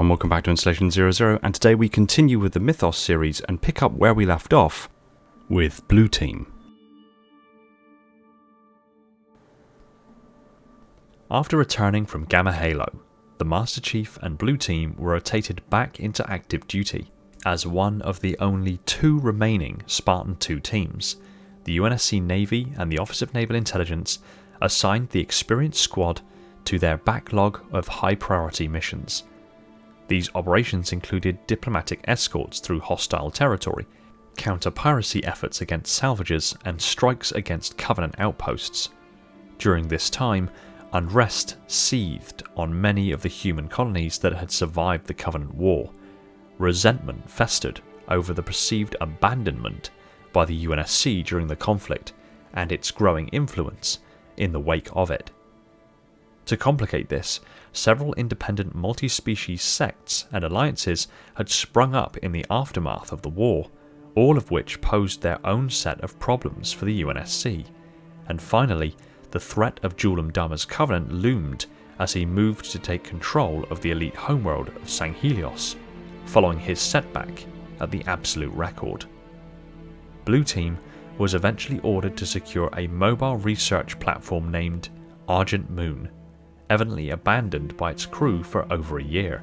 and welcome back to Installation 00, and today we continue with the Mythos series and pick up where we left off with Blue Team. After returning from Gamma Halo, the Master Chief and Blue Team were rotated back into active duty as one of the only two remaining Spartan 2 teams. The UNSC Navy and the Office of Naval Intelligence assigned the experienced squad to their backlog of high-priority missions. These operations included diplomatic escorts through hostile territory, counter-piracy efforts against salvagers, and strikes against Covenant outposts. During this time, unrest seethed on many of the human colonies that had survived the Covenant War. Resentment festered over the perceived abandonment by the UNSC during the conflict and its growing influence in the wake of it. To complicate this, several independent multi-species sects and alliances had sprung up in the aftermath of the war, all of which posed their own set of problems for the UNSC. And finally, the threat of Julam Dama's Covenant loomed as he moved to take control of the elite homeworld of Sanghelios, following his setback at the Absolute Record. Blue Team was eventually ordered to secure a mobile research platform named Argent Moon, evidently abandoned by its crew for over a year.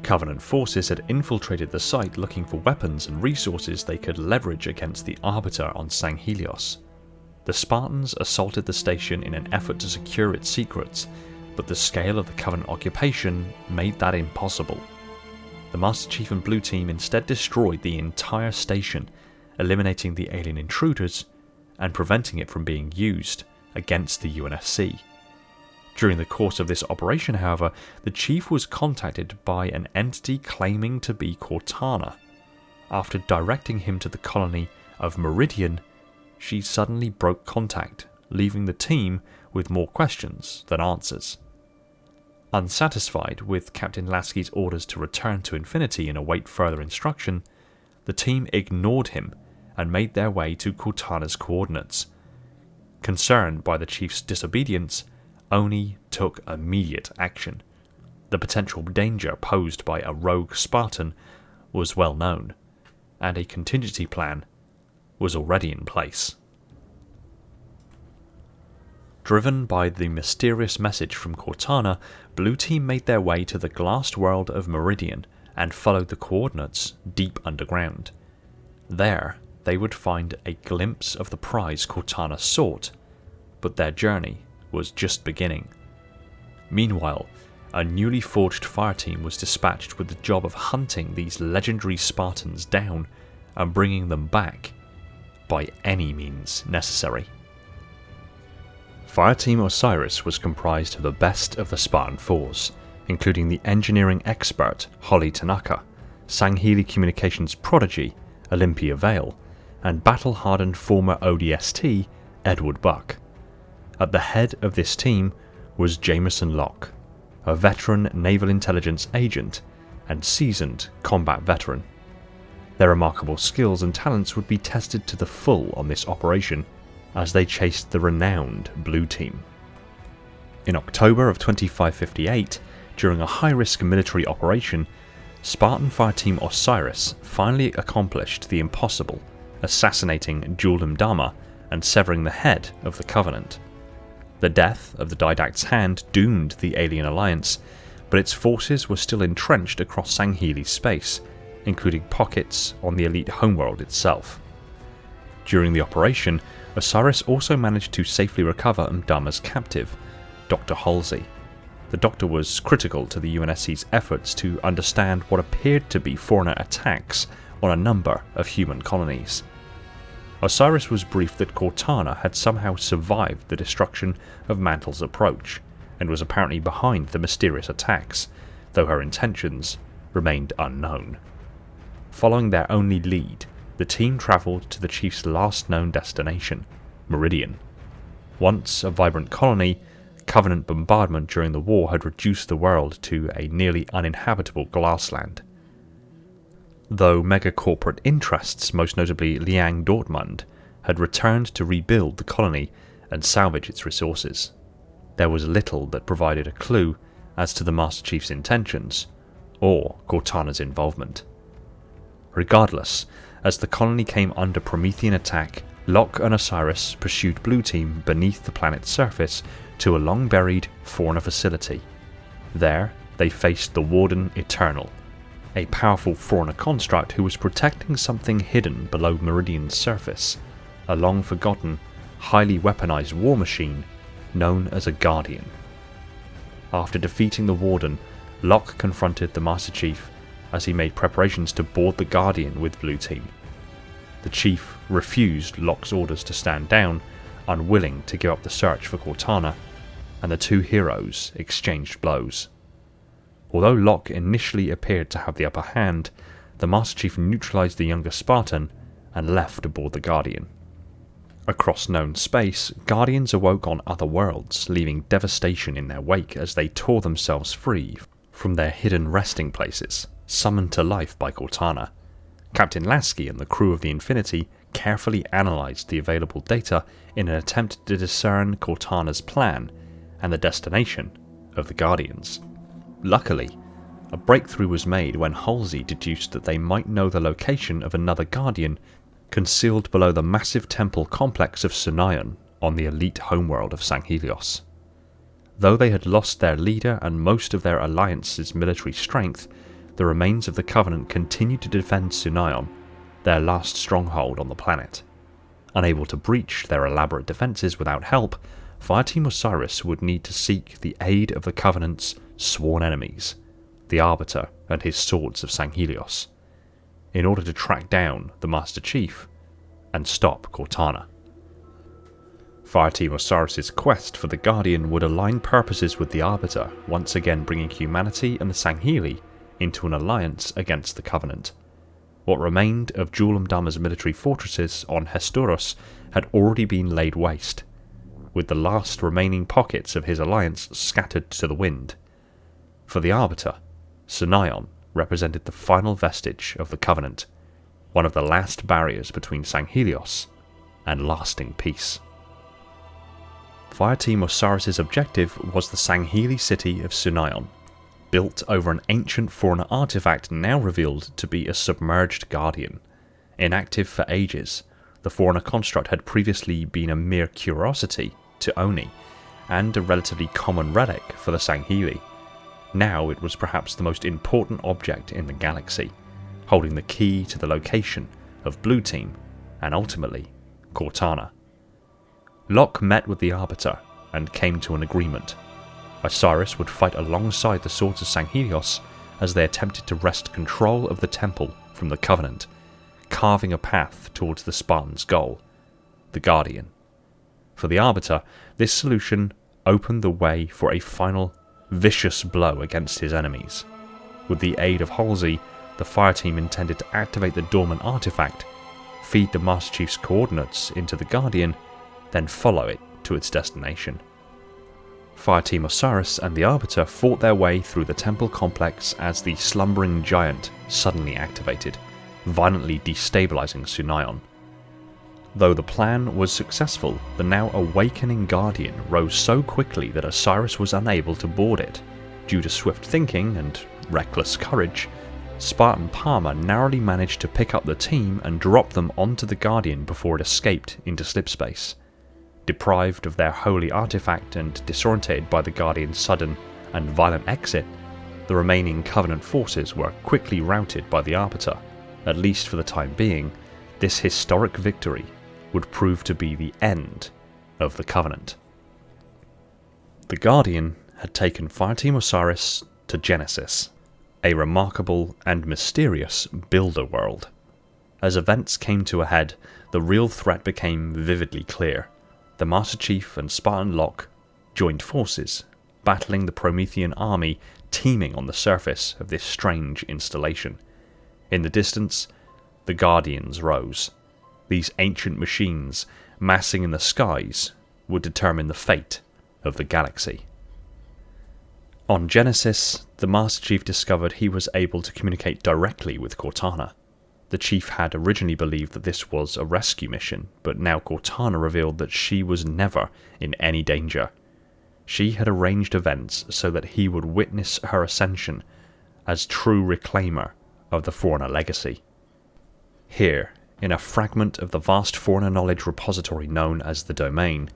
Covenant forces had infiltrated the site looking for weapons and resources they could leverage against the Arbiter on Sanghelios. The Spartans assaulted the station in an effort to secure its secrets, but the scale of the Covenant occupation made that impossible. The Master Chief and Blue Team instead destroyed the entire station, eliminating the alien intruders and preventing it from being used against the UNSC. During the course of this operation, however, the Chief was contacted by an entity claiming to be Cortana. After directing him to the colony of Meridian, she suddenly broke contact, leaving the team with more questions than answers. Unsatisfied with Captain Lasky's orders to return to Infinity and await further instruction, the team ignored him and made their way to Cortana's coordinates. Concerned by the Chief's disobedience, Oni took immediate action. The potential danger posed by a rogue Spartan was well known, and a contingency plan was already in place. Driven by the mysterious message from Cortana, Blue Team made their way to the glassed world of Meridian and followed the coordinates deep underground. There, they would find a glimpse of the prize Cortana sought, but their journey was just beginning. Meanwhile, a newly forged Fireteam was dispatched with the job of hunting these legendary Spartans down and bringing them back by any means necessary. Fireteam Osiris was comprised of the best of the Spartan Fours, including the engineering expert Holly Tanaka, Sangheli communications prodigy Olympia Vale, and battle-hardened former ODST Edward Buck. At the head of this team was Jameson Locke, a veteran naval intelligence agent and seasoned combat veteran. Their remarkable skills and talents would be tested to the full on this operation as they chased the renowned Blue Team. In October of 2558, during a high-risk military operation, Spartan Fireteam Osiris finally accomplished the impossible, assassinating Julam Dama and severing the head of the Covenant. The death of the Didact's hand doomed the alien alliance, but its forces were still entrenched across Sangheli's space, including pockets on the elite homeworld itself. During the operation, Osiris also managed to safely recover Dama's captive, Dr. Halsey. The Doctor was critical to the UNSC's efforts to understand what appeared to be foreigner attacks on a number of human colonies. Osiris was briefed that Cortana had somehow survived the destruction of Mantle's approach, and was apparently behind the mysterious attacks, though her intentions remained unknown. Following their only lead, the team travelled to the Chief's last known destination, Meridian. Once a vibrant colony, Covenant bombardment during the war had reduced the world to a nearly uninhabitable glassland. Though mega-corporate interests, most notably Liang Dortmund, had returned to rebuild the colony and salvage its resources, there was little that provided a clue as to the Master Chief's intentions, or Cortana's involvement. Regardless, as the colony came under Promethean attack, Locke and Osiris pursued Blue Team beneath the planet's surface to a long-buried fauna facility. There, they faced the Warden Eternal, a powerful fauna construct who was protecting something hidden below Meridian's surface, a long-forgotten, highly weaponized war machine known as a Guardian. After defeating the Warden, Locke confronted the Master Chief as he made preparations to board the Guardian with Blue Team. The Chief refused Locke's orders to stand down, unwilling to give up the search for Cortana, and the two heroes exchanged blows. Although Locke initially appeared to have the upper hand, the Master Chief neutralized the younger Spartan and left aboard the Guardian. Across known space, Guardians awoke on other worlds, leaving devastation in their wake as they tore themselves free from their hidden resting places, summoned to life by Cortana. Captain Lasky and the crew of the Infinity carefully analysed the available data in an attempt to discern Cortana's plan and the destination of the Guardians. Luckily, a breakthrough was made when Halsey deduced that they might know the location of another Guardian concealed below the massive temple complex of Sunion on the elite homeworld of Sanghelios. Though they had lost their leader and most of their alliance's military strength, the remains of the Covenant continued to defend Sunion, their last stronghold on the planet. Unable to breach their elaborate defences without help, Fireteam Osiris would need to seek the aid of the Covenant's sworn enemies, the Arbiter and his Swords of Sanghelios, in order to track down the Master Chief and stop Cortana. Fireteam Osiris' quest for the Guardian would align purposes with the Arbiter, once again bringing humanity and the Sangheli into an alliance against the Covenant. What remained of Julamdama's military fortresses on Hestoros had already been laid waste, with the last remaining pockets of his alliance scattered to the wind. For the Arbiter, Sunion represented the final vestige of the Covenant, one of the last barriers between Sanghelios and lasting peace. Fireteam Osiris' objective was the Sangheli city of Sunion, built over an ancient fauna artifact now revealed to be a submerged Guardian. Inactive for ages, the fauna construct had previously been a mere curiosity to Oni, and a relatively common relic for the Sangheli. Now it was perhaps the most important object in the galaxy, holding the key to the location of Blue Team, and ultimately, Cortana. Locke met with the Arbiter and came to an agreement. Osiris would fight alongside the Swords of Sanghelios as they attempted to wrest control of the temple from the Covenant, carving a path towards the Spartan's goal, the Guardian. For the Arbiter, this solution opened the way for a final, vicious blow against his enemies. With the aid of Halsey, the Fireteam intended to activate the dormant artifact, feed the Master Chief's coordinates into the Guardian, then follow it to its destination. Fireteam Osiris and the Arbiter fought their way through the temple complex as the slumbering giant suddenly activated, violently destabilizing Sunion. Though the plan was successful, the now awakening Guardian rose so quickly that Osiris was unable to board it. Due to swift thinking and reckless courage, Spartan Palmer narrowly managed to pick up the team and drop them onto the Guardian before it escaped into slipspace. Deprived of their holy artifact and disorientated by the Guardian's sudden and violent exit, the remaining Covenant forces were quickly routed by the Arbiter. At least for the time being, this historic victory would prove to be the end of the Covenant. The Guardian had taken Fireteam Osiris to Genesis, a remarkable and mysterious builder world. As events came to a head, the real threat became vividly clear. The Master Chief and Spartan Locke joined forces, battling the Promethean army teeming on the surface of this strange installation. In the distance, the Guardians rose. These ancient machines, massing in the skies, would determine the fate of the galaxy. On Genesis, the Master Chief discovered he was able to communicate directly with Cortana. The Chief had originally believed that this was a rescue mission, but now Cortana revealed that she was never in any danger. She had arranged events so that he would witness her ascension, as true reclaimer of the Forerunner legacy. Here, in a fragment of the vast Forerunner knowledge repository known as the Domain,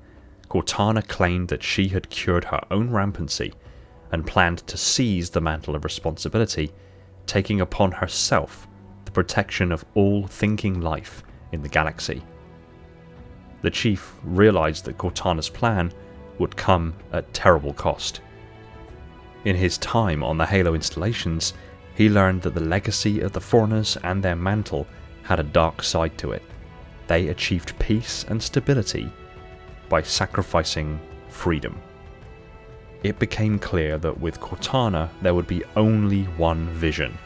Cortana claimed that she had cured her own rampancy and planned to seize the mantle of responsibility, taking upon herself the protection of all thinking life in the galaxy. The Chief realized that Cortana's plan would come at terrible cost. In his time on the Halo installations, he learned that the legacy of the Foreigners and their mantle had a dark side to it. They achieved peace and stability by sacrificing freedom. It became clear that with Cortana there would be only one vision,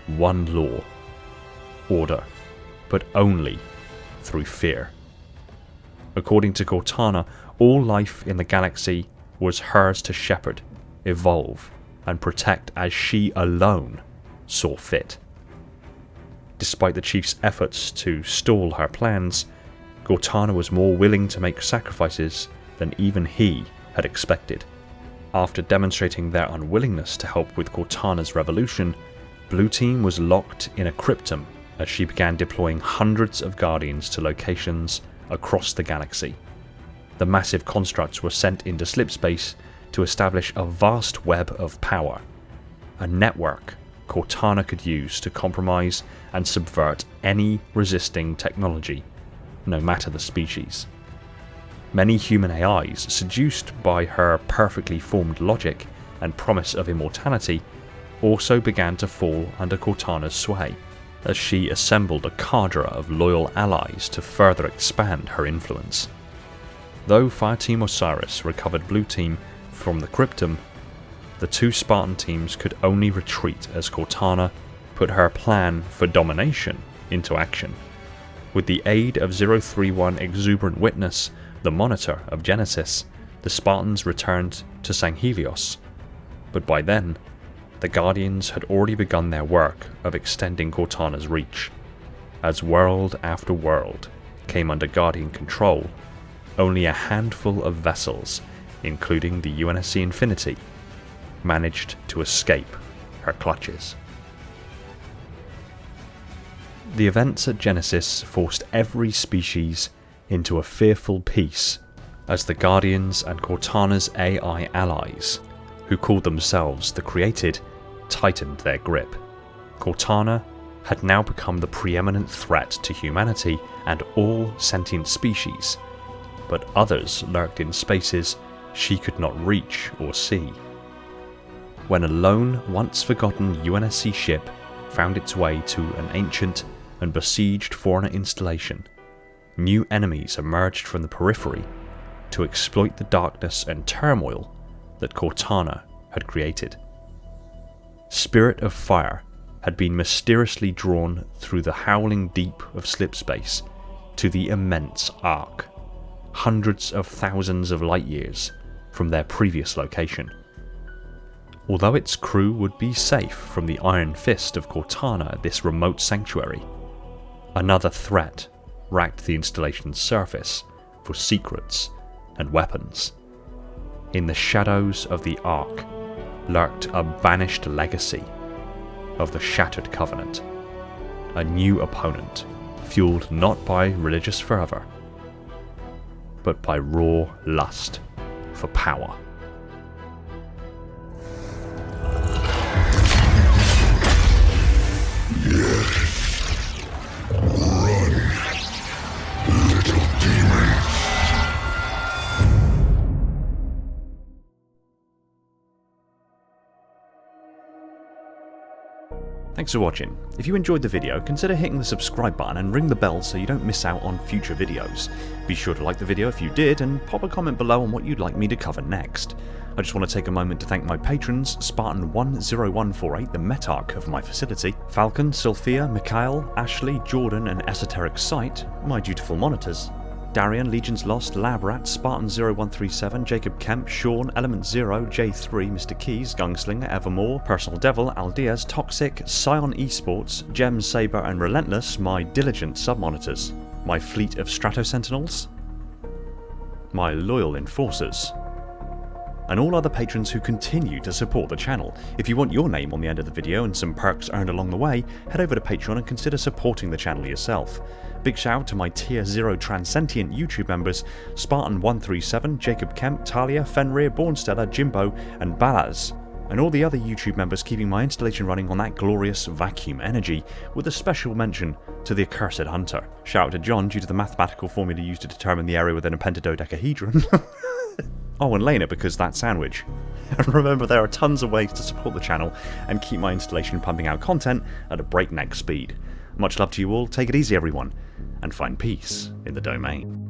one law, order, but only through fear. According to Cortana, all life in the galaxy was hers to shepherd, evolve, and protect as she alone saw fit. Despite the Chief's efforts to stall her plans, Cortana was more willing to make sacrifices than even he had expected. After demonstrating their unwillingness to help with Cortana's revolution, Blue Team was locked in a cryptum as she began deploying hundreds of Guardians to locations across the galaxy. The massive constructs were sent into slipspace to establish a vast web of power, a network Cortana could use to compromise and subvert any resisting technology, no matter the species. Many human AIs, seduced by her perfectly formed logic and promise of immortality, also began to fall under Cortana's sway, as she assembled a cadre of loyal allies to further expand her influence. Though Fireteam Osiris recovered Blue Team from the cryptum, the two Spartan teams could only retreat as Cortana put her plan for domination into action. With the aid of 031 Exuberant Witness, the Monitor of Genesis, the Spartans returned to Sanghelios, but by then, the Guardians had already begun their work of extending Cortana's reach. As world after world came under Guardian control, only a handful of vessels, including the UNSC Infinity, managed to escape her clutches. The events at Genesis forced every species into a fearful peace as the Guardians and Cortana's AI allies, who called themselves the Created, tightened their grip. Cortana had now become the preeminent threat to humanity and all sentient species, but others lurked in spaces she could not reach or see. When a lone, once forgotten UNSC ship found its way to an ancient and besieged Foreigner installation, new enemies emerged from the periphery to exploit the darkness and turmoil that Cortana had created. Spirit of Fire had been mysteriously drawn through the howling deep of slipspace to the immense Ark, hundreds of thousands of light years from their previous location. Although its crew would be safe from the iron fist of Cortana at this remote sanctuary, another threat racked the installation's surface for secrets and weapons. In the shadows of the Ark lurked a banished legacy of the Shattered Covenant, a new opponent fueled not by religious fervour, but by raw lust for power. Yes. Run, little demon. Thanks for watching. If you enjoyed the video, consider hitting the subscribe button and ring the bell so you don't miss out on future videos. Be sure to like the video if you did, and pop a comment below on what you'd like me to cover next. I just want to take a moment to thank my patrons, Spartan10148, the Metarch of my facility, Falcon, Sophia, Mikhail, Ashley, Jordan and Esoteric Sight, my dutiful monitors, Darian, Legions Lost, Lab Rat, Spartan0137, Jacob Kemp, Sean, Element Zero, J3, Mr. Keys, Gunslinger, Evermore, Personal Devil, Aldeas, Toxic, Scion Esports, Gem, Saber and Relentless, my diligent sub-monitors, my fleet of Strato Sentinels, my loyal enforcers, and all other patrons who continue to support the channel. If you want your name on the end of the video and some perks earned along the way, head over to Patreon and consider supporting the channel yourself. Big shout out to my Tier 0 Transcendent YouTube members, Spartan137, Jacob Kemp, Talia, Fenrir, Bornstella, Jimbo, and Balaz, and all the other YouTube members keeping my installation running on that glorious vacuum energy, with a special mention to the Accursed Hunter. Shout out to John due to the mathematical formula used to determine the area within a pentadodecahedron. Oh, and Lena because that sandwich. And remember, there are tons of ways to support the channel and keep my installation pumping out content at a breakneck speed. Much love to you all, take it easy everyone, and find peace in the domain.